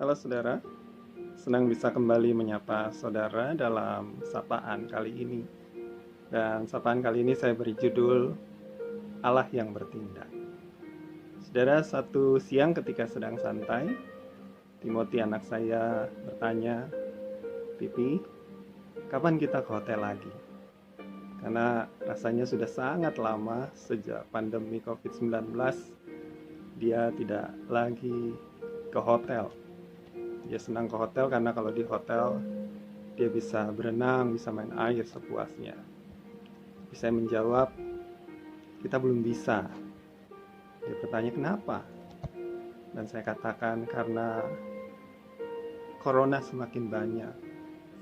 Halo saudara, senang bisa kembali menyapa saudara dalam sapaan kali ini. Dan sapaan kali ini saya beri judul Allah yang bertindak. Saudara, satu siang ketika sedang santai, Timothy anak saya bertanya, "Pipi, kapan kita ke hotel lagi?" Karena rasanya sudah sangat lama sejak pandemi COVID-19, dia tidak lagi ke hotel. Dia senang ke hotel karena kalau di hotel dia bisa berenang, bisa main air sepuasnya. Tapi saya menjawab, kita belum bisa. Dia bertanya kenapa? Dan saya katakan karena corona semakin banyak.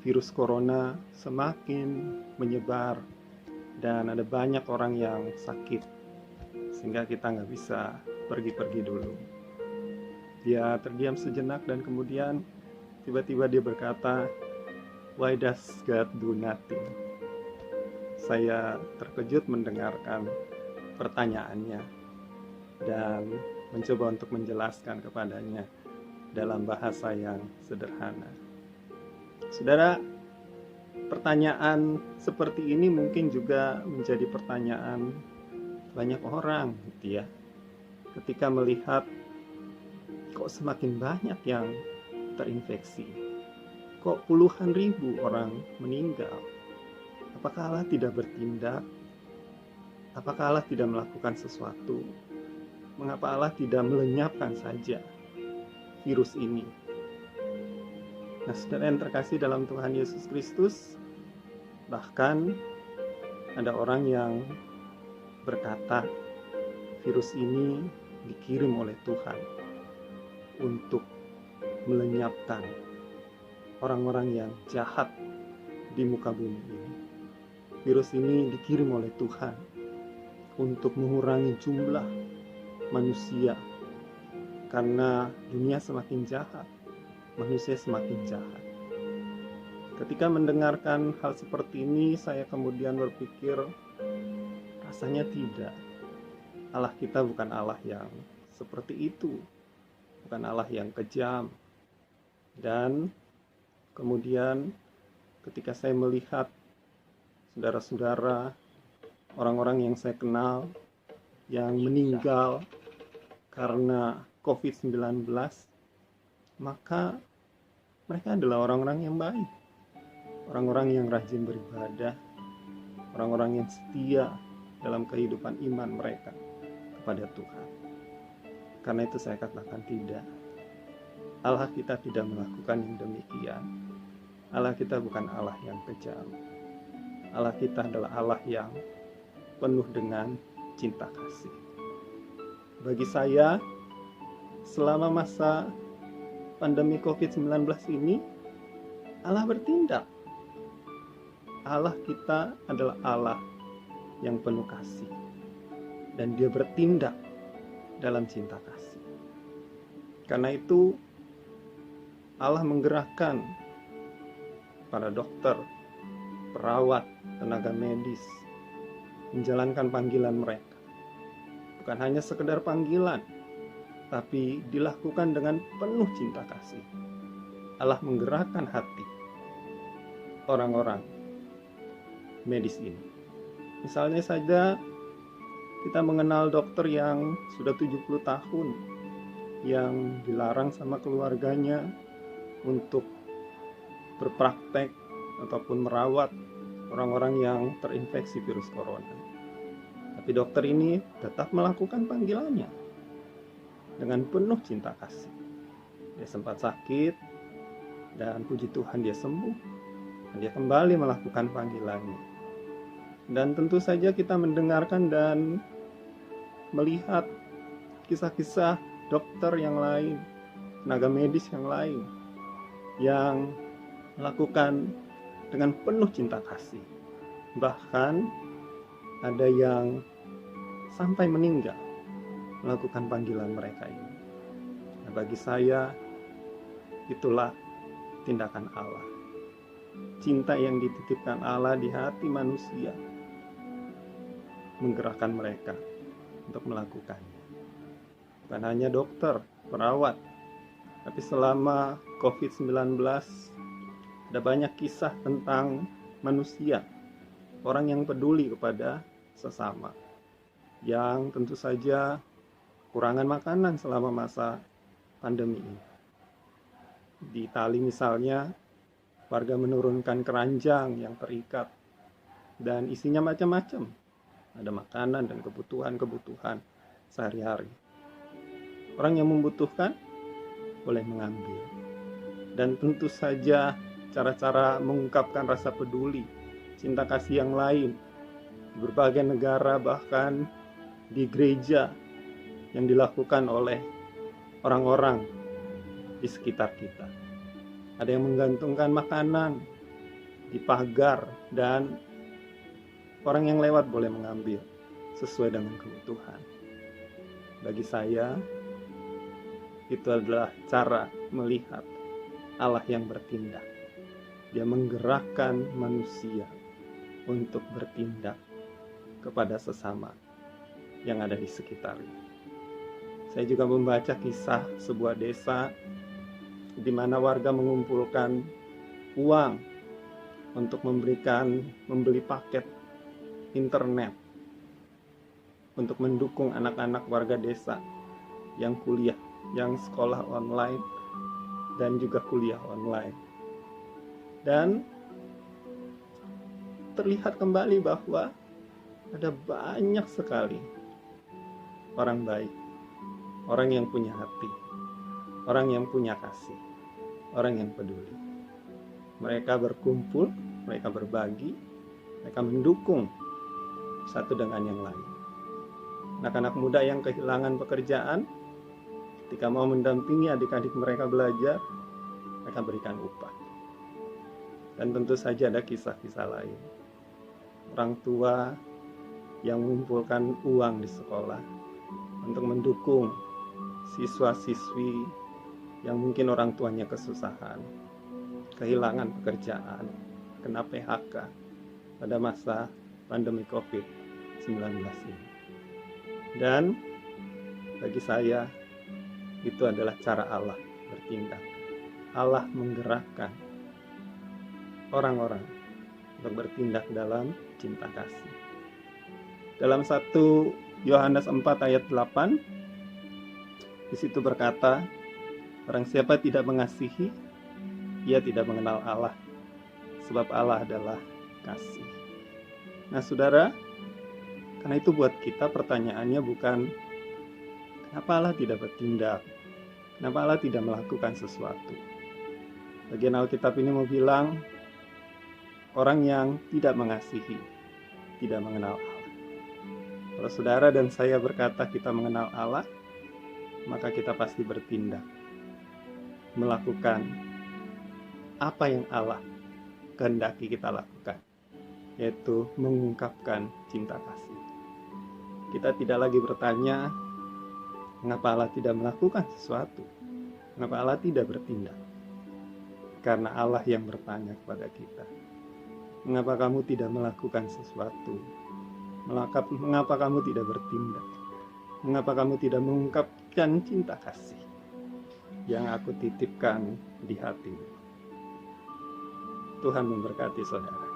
Virus corona semakin menyebar dan ada banyak orang yang sakit. Sehingga kita nggak bisa pergi-pergi dulu. Dia terdiam sejenak dan kemudian tiba-tiba dia berkata, "Why does God do nothing?" Saya terkejut mendengarkan pertanyaannya dan mencoba untuk menjelaskan kepadanya dalam bahasa yang sederhana. Saudara, pertanyaan seperti ini mungkin juga menjadi pertanyaan banyak orang gitu ya. Ketika melihat kok semakin banyak yang terinfeksi, kok puluhan ribu orang meninggal. Apakah Allah tidak bertindak? Apakah Allah tidak melakukan sesuatu? Mengapa Allah tidak melenyapkan saja virus ini? Nah, saudara yang terkasih dalam Tuhan Yesus Kristus, bahkan ada orang yang berkata virus ini dikirim oleh Tuhan untuk melenyapkan orang-orang yang jahat di muka bumi ini. Virus ini dikirim oleh Tuhan untuk mengurangi jumlah manusia, karena dunia semakin jahat, manusia semakin jahat. Ketika mendengarkan hal seperti ini, saya kemudian berpikir, rasanya tidak. Allah kita bukan Allah yang seperti itu, bukan Allah yang kejam. Dan kemudian ketika saya melihat saudara-saudara, orang-orang yang saya kenal yang meninggal karena COVID-19, maka mereka adalah orang-orang yang baik, orang-orang yang rajin beribadah, orang-orang yang setia dalam kehidupan iman mereka kepada Tuhan. Karena itu saya katakan tidak. Allah kita tidak melakukan yang demikian. Allah kita bukan Allah yang kejam. Allah kita adalah Allah yang penuh dengan cinta kasih. Bagi saya, selama masa pandemi COVID-19 ini, Allah bertindak. Allah kita adalah Allah yang penuh kasih. Dan dia bertindak dalam cinta kasih. Karena itu, Allah menggerakkan para dokter, perawat, tenaga medis menjalankan panggilan mereka. Bukan hanya sekedar panggilan, tapi dilakukan dengan penuh cinta kasih. Allah menggerakkan hati orang-orang medis ini. Misalnya saja kita mengenal dokter yang sudah 70 tahun yang dilarang sama keluarganya untuk berpraktek ataupun merawat orang-orang yang terinfeksi virus corona. Tapi dokter ini tetap melakukan panggilannya dengan penuh cinta kasih. Dia sempat sakit dan puji Tuhan dia sembuh. Dan dia kembali melakukan panggilannya. Dan tentu saja kita mendengarkan dan melihat kisah-kisah dokter yang lain, tenaga medis yang lain yang melakukan dengan penuh cinta kasih. Bahkan ada yang sampai meninggal melakukan panggilan mereka ini. Nah, bagi saya itulah tindakan Allah. Cinta yang dititipkan Allah di hati manusia menggerakkan mereka untuk melakukannya. Bukan hanya dokter, perawat, Tapi selama COVID-19 ada banyak kisah tentang manusia, orang yang peduli kepada sesama, yang tentu saja kurangan makanan selama masa pandemi ini. Di Itali misalnya, warga menurunkan keranjang yang terikat dan isinya macam-macam. Ada makanan dan kebutuhan-kebutuhan sehari-hari. Orang yang membutuhkan boleh mengambil. Dan tentu saja cara-cara mengungkapkan rasa peduli, cinta kasih yang lain di berbagai negara, bahkan di gereja, yang dilakukan oleh orang-orang di sekitar kita. Ada yang menggantungkan makanan di pagar dan orang yang lewat boleh mengambil sesuai dengan kebutuhan. Bagi saya, itu adalah cara melihat Allah yang bertindak. Dia menggerakkan manusia untuk bertindak kepada sesama yang ada di sekitarnya. Saya juga membaca kisah sebuah desa di mana warga mengumpulkan uang untuk membeli paket internet untuk mendukung anak-anak warga desa yang kuliah, yang sekolah online dan juga kuliah online. Dan terlihat kembali bahwa ada banyak sekali orang baik, orang yang punya hati, orang yang punya kasih, orang yang peduli. Mereka berkumpul, mereka berbagi, mereka mendukung satu dengan yang lain. Anak-anak muda yang kehilangan pekerjaan, ketika mau mendampingi adik-adik mereka belajar, mereka berikan upah. Dan tentu saja ada kisah-kisah lain. Orang tua yang mengumpulkan uang di sekolah untuk mendukung siswa-siswi yang mungkin orang tuanya kesusahan, kehilangan pekerjaan, kena PHK pada masa pandemi COVID-19 ini. Dan bagi saya, itu adalah cara Allah bertindak. Allah menggerakkan orang-orang untuk bertindak dalam cinta kasih. Dalam 1 Yohanes 4 ayat 8, di situ berkata, barang siapa tidak mengasihi, ia tidak mengenal Allah, sebab Allah adalah kasih. Nah saudara, karena itu buat kita pertanyaannya bukan kenapa Allah tidak bertindak, kenapa Allah tidak melakukan sesuatu. Bagian Alkitab ini mau bilang, orang yang tidak mengasihi, tidak mengenal Allah. Kalau saudara dan saya berkata kita mengenal Allah, maka kita pasti bertindak, melakukan apa yang Allah kehendaki kita lakukan, yaitu mengungkapkan cinta kasih. Kita tidak lagi bertanya, mengapa Allah tidak melakukan sesuatu? Mengapa Allah tidak bertindak? Karena Allah yang bertanya kepada kita, mengapa kamu tidak melakukan sesuatu? Mengapa kamu tidak bertindak? Mengapa kamu tidak mengungkapkan cinta kasih yang aku titipkan di hatimu? Tuhan memberkati saudara.